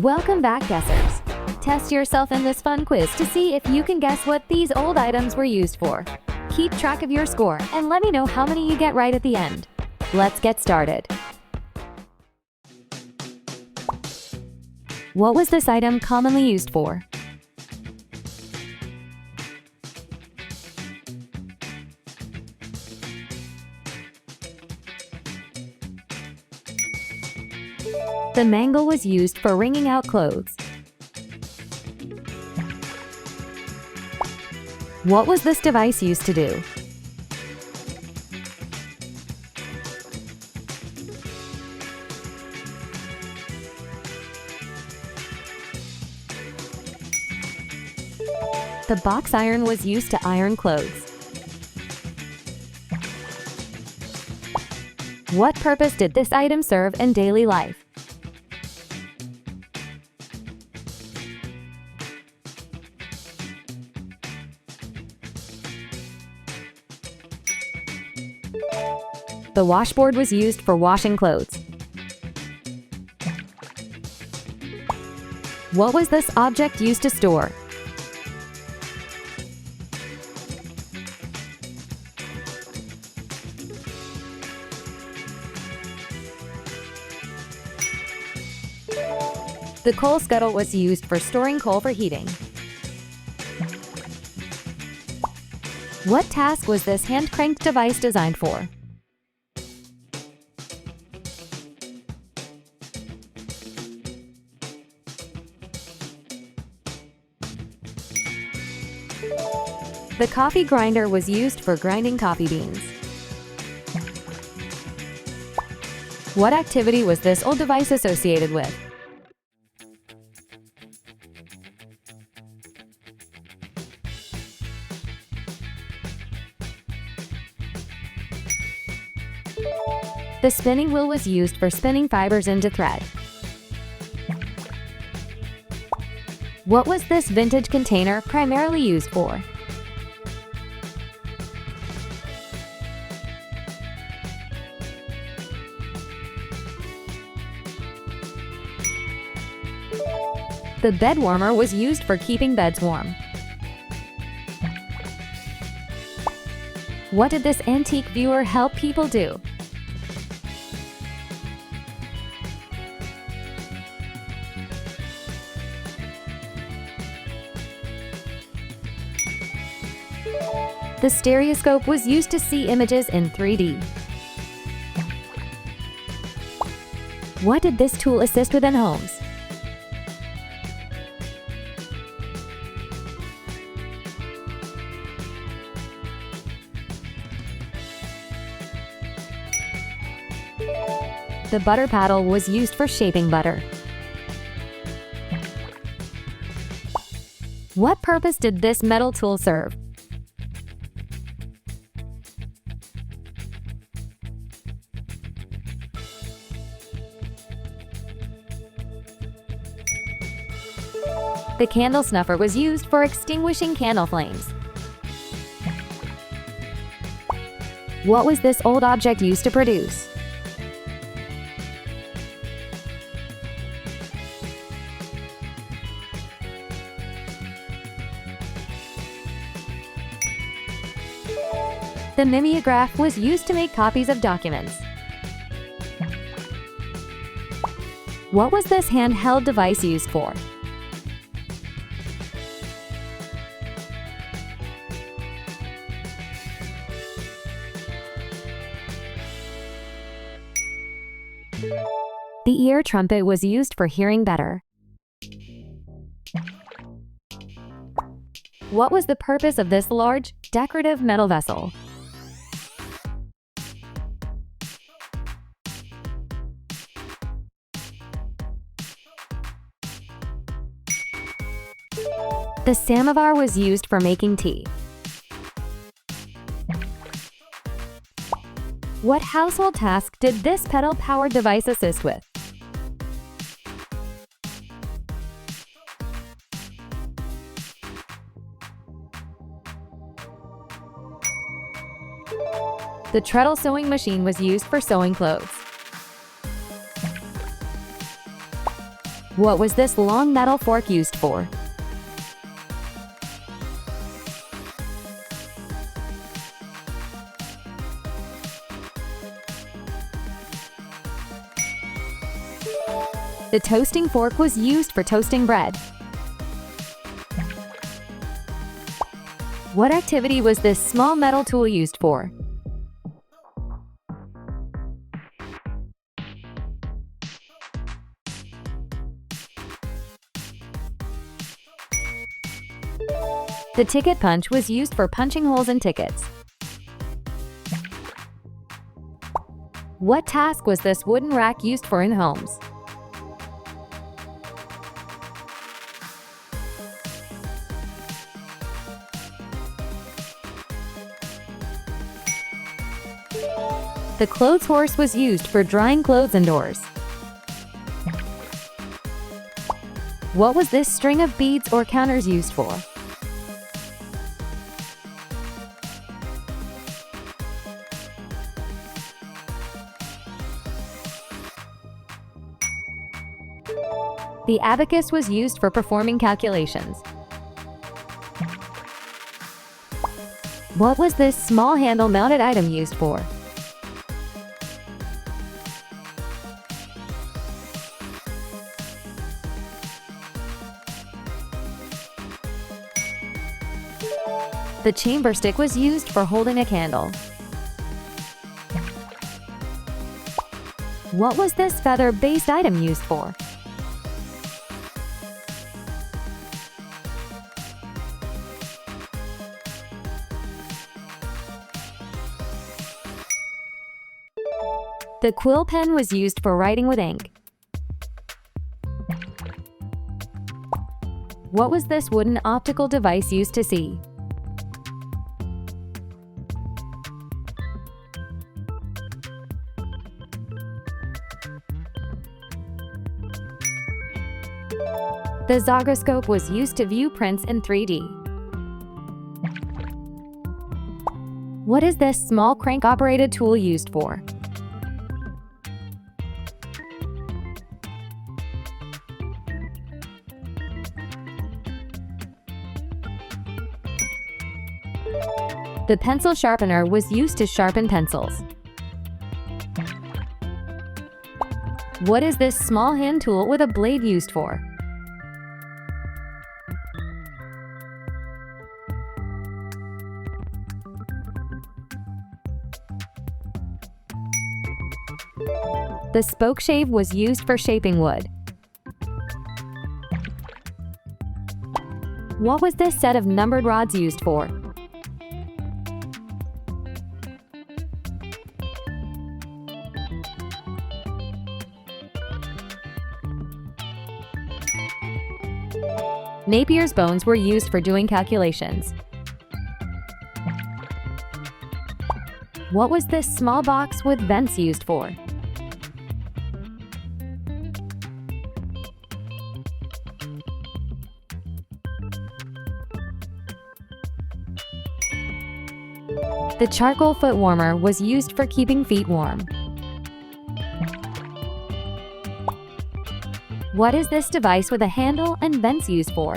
Welcome back, guessers. Test yourself in this fun quiz to see if you can guess what these old items were used for. Keep track of your score and let me know how many you get right at the end. Let's get started. What was this item commonly used for? The mangle was used for wringing out clothes. What was this device used to do? The box iron was used to iron clothes. What purpose did this item serve in daily life? The washboard was used for washing clothes. What was this object used to store? The coal scuttle was used for storing coal for heating. What task was this hand-cranked device designed for? The coffee grinder was used for grinding coffee beans. What activity was this old device associated with? The spinning wheel was used for spinning fibers into thread. What was this vintage container primarily used for? The bed warmer was used for keeping beds warm. What did this antique viewer help people do? The stereoscope was used to see images in 3D. What did this tool assist with in homes? The butter paddle was used for shaping butter. What purpose did this metal tool serve? The candle snuffer was used for extinguishing candle flames. What was this old object used to produce? The mimeograph was used to make copies of documents. What was this handheld device used for? The ear trumpet was used for hearing better. What was the purpose of this large, decorative metal vessel? The samovar was used for making tea. What household task did this pedal-powered device assist with? The treadle sewing machine was used for sewing clothes. What was this long metal fork used for? The toasting fork was used for toasting bread. What activity was this small metal tool used for? The ticket punch was used for punching holes in tickets. What task was this wooden rack used for in homes? The clothes horse was used for drying clothes indoors. What was this string of beads or counters used for? The abacus was used for performing calculations. What was this small handle-mounted item used for? The chamber stick was used for holding a candle. What was this feather-based item used for? The quill pen was used for writing with ink. What was this wooden optical device used to see? The zogoscope was used to view prints in 3D. What is this small crank-operated tool used for? The pencil sharpener was used to sharpen pencils. What is this small hand tool with a blade used for? The spoke shave was used for shaping wood. What was this set of numbered rods used for? Napier's bones were used for doing calculations. What was this small box with vents used for? The charcoal foot warmer was used for keeping feet warm. What is this device with a handle and vents used for?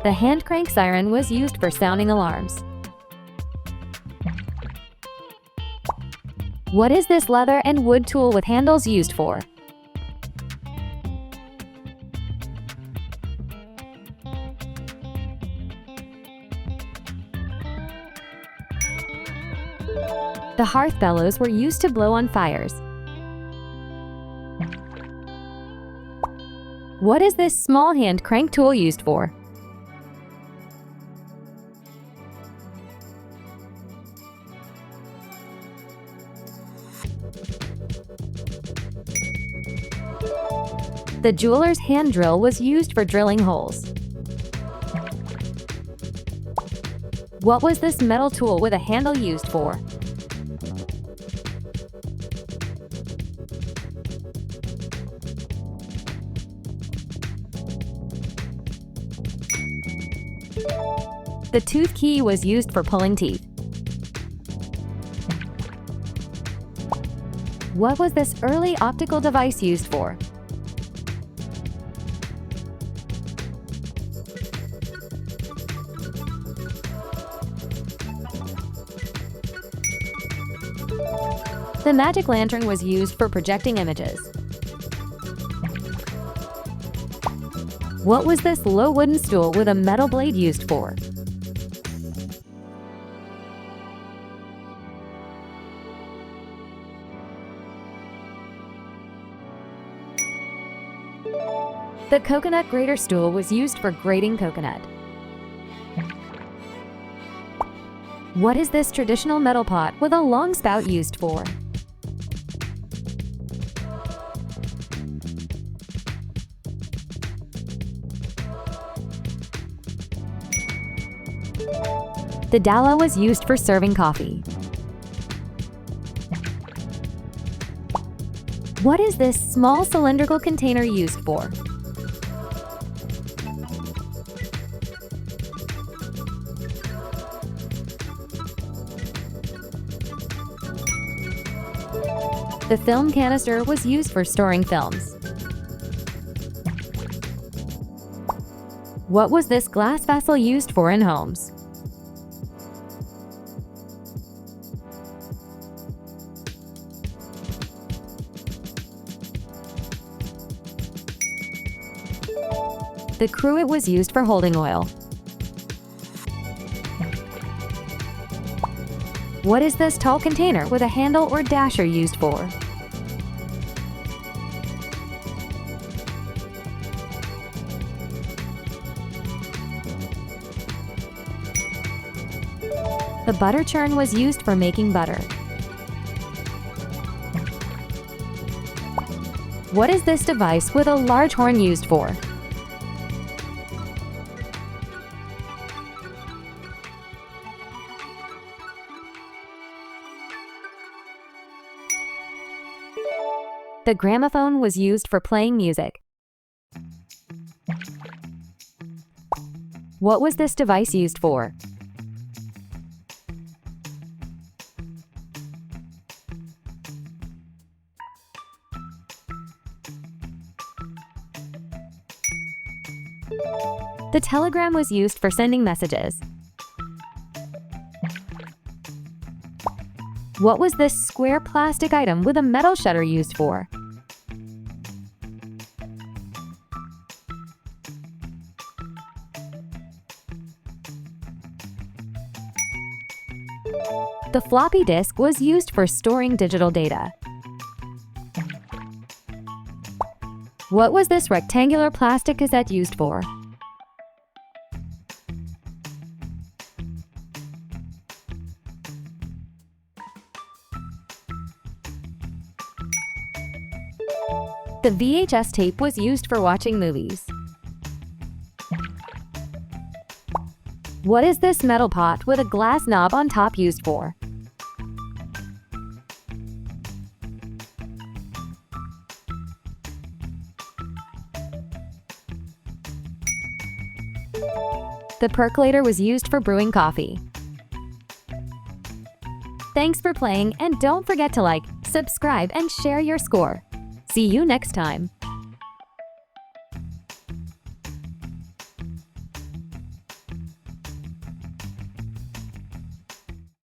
The hand crank siren was used for sounding alarms. What is this leather and wood tool with handles used for? The hearth bellows were used to blow on fires. What is this small hand crank tool used for? The jeweler's hand drill was used for drilling holes. What was this metal tool with a handle used for? The tooth key was used for pulling teeth. What was this early optical device used for? The magic lantern was used for projecting images. What was this low wooden stool with a metal blade used for? The coconut grater stool was used for grating coconut. What is this traditional metal pot with a long spout used for? The dalla was used for serving coffee. What is this small cylindrical container used for? The film canister was used for storing films. What was this glass vessel used for in homes? The cruet was used for holding oil. What is this tall container with a handle or dasher used for? The butter churn was used for making butter. What is this device with a large horn used for? The gramophone was used for playing music. What was this device used for? The telegram was used for sending messages. What was this square plastic item with a metal shutter used for? The floppy disk was used for storing digital data. What was this rectangular plastic cassette used for? The VHS tape was used for watching movies. What is this metal pot with a glass knob on top used for? The percolator was used for brewing coffee. Thanks for playing, and don't forget to like, subscribe, and share your score. See you next time.